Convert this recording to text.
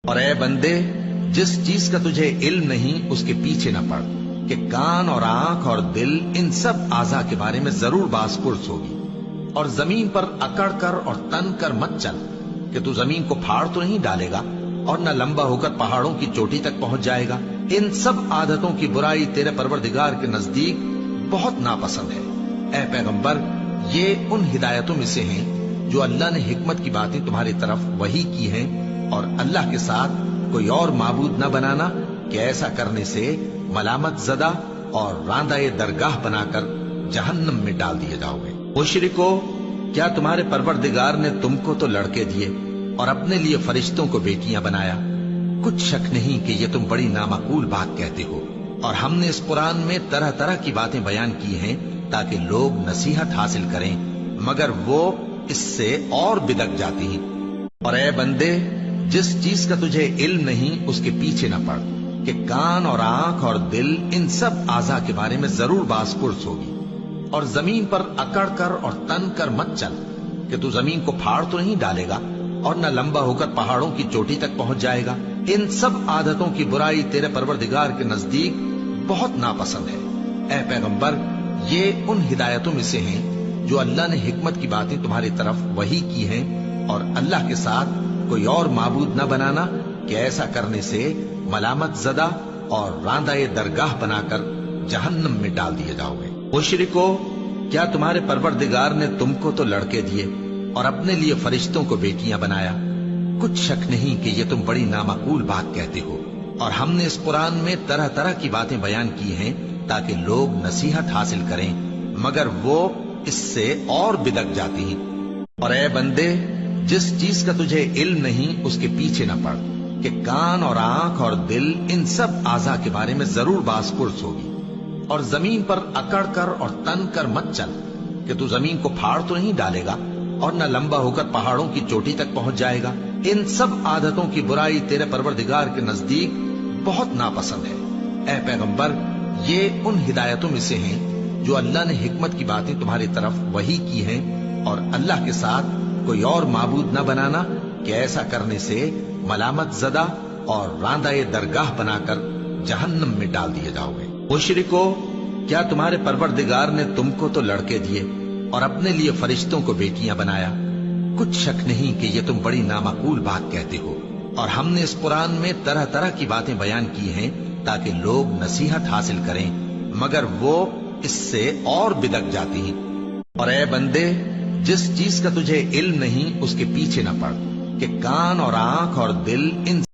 اور اے بندے، جس چیز کا تجھے علم نہیں اس کے پیچھے نہ پڑ، کہ کان اور آنکھ اور دل ان سب اعضاء کے بارے میں ضرور باز پرس ہوگی۔ اور زمین پر اکڑ کر اور تن کر مت چل، کہ تو زمین کو پھاڑ تو نہیں ڈالے گا اور نہ لمبا ہو کر پہاڑوں کی چوٹی تک پہنچ جائے گا۔ ان سب عادتوں کی برائی تیرے پروردگار کے نزدیک بہت ناپسند ہے۔ اے پیغمبر، یہ ان ہدایتوں میں سے ہیں جو اللہ نے حکمت کی باتیں تمہاری طرف وحی کی ہیں، اور اللہ کے ساتھ کوئی اور معبود نہ بنانا، کہ ایسا کرنے سے ملامت زدہ اور راندہ درگاہ بنا کر جہنم میں ڈال دیے جاؤ گے۔ مشرکو، کیا تمہارے پروردگار نے تم کو تو لڑکے دیے اور اپنے لیے فرشتوں کو بیٹیاں بنایا؟ کچھ شک نہیں کہ یہ تم بڑی نامعقول بات کہتے ہو، اور ہم نے اس قرآن میں طرح طرح کی باتیں بیان کی ہیں تاکہ لوگ نصیحت حاصل کریں، مگر وہ اس سے اور بدک جاتی ہیں۔ اور اے بندے، جس چیز کا تجھے علم نہیں اس کے پیچھے نہ پڑ، کہ کان اور آنکھ اور دل ان سب اعضاء کے بارے میں ضرور باز پرس ہوگی۔ اور زمین پر اکڑ کر اور تن کر مت چل، کہ تو زمین کو پھاڑ تو نہیں ڈالے گا اور نہ لمبا ہو کر پہاڑوں کی چوٹی تک پہنچ جائے گا۔ ان سب عادتوں کی برائی تیرے پروردگار کے نزدیک بہت ناپسند ہے۔ اے پیغمبر، یہ ان ہدایتوں میں سے ہیں جو اللہ نے حکمت کی باتیں تمہاری طرف وحی کی ہیں، اور اللہ کے ساتھ کوئی اور معبود نہ بنانا، کہ ایسا کرنے سے ملامت زدہ اور راندہ درگاہ بنا کر جہنم میں ڈال دیے جاؤ گے۔ مشرکو، کیا تمہارے پروردگار نے تم کو تو لڑکے دیے اور اپنے لیے فرشتوں کو بیٹیاں بنایا؟ کچھ شک نہیں کہ یہ تم بڑی نامعقول بات کہتے ہو، اور ہم نے اس قرآن میں طرح طرح کی باتیں بیان کی ہیں تاکہ لوگ نصیحت حاصل کریں، مگر وہ اس سے اور بدک جاتی ہیں۔ اور اے بندے، جس چیز کا تجھے علم نہیں اس کے پیچھے نہ پڑ، کہ کان اور آنکھ اور دل ان سب اعضاء کے بارے میں ضرور باز پرس ہوگی۔ اور زمین پر اکڑ کر اور تن کر مت چل، کہ تو زمین کو پھاڑ تو نہیں ڈالے گا اور نہ لمبا ہو کر پہاڑوں کی چوٹی تک پہنچ جائے گا۔ ان سب عادتوں کی برائی تیرے پروردگار کے نزدیک بہت ناپسند ہے۔ اے پیغمبر، یہ ان ہدایتوں میں سے ہیں جو اللہ نے حکمت کی باتیں تمہاری طرف وحی کی ہیں، اور اللہ کے ساتھ کوئی اور معبود نہ بنانا، کہ ایسا کرنے سے ملامت زدہ اور راندہ درگاہ بنا کر جہنم میں ڈال دیے جاؤ گے۔ مشرکو، کیا تمہارے پروردگار نے تم کو تو لڑکے دیے اور اپنے لیے فرشتوں کو بیٹیاں بنایا؟ کچھ شک نہیں کہ یہ تم بڑی نامعقول بات کہتے ہو، اور ہم نے اس قرآن میں طرح طرح کی باتیں بیان کی ہیں تاکہ لوگ نصیحت حاصل کریں، مگر وہ اس سے اور بدک جاتی ہیں۔ اور اے بندے، جس چیز کا تجھے علم نہیں اس کے پیچھے نہ پڑ، کہ کان اور آنکھ اور دل ان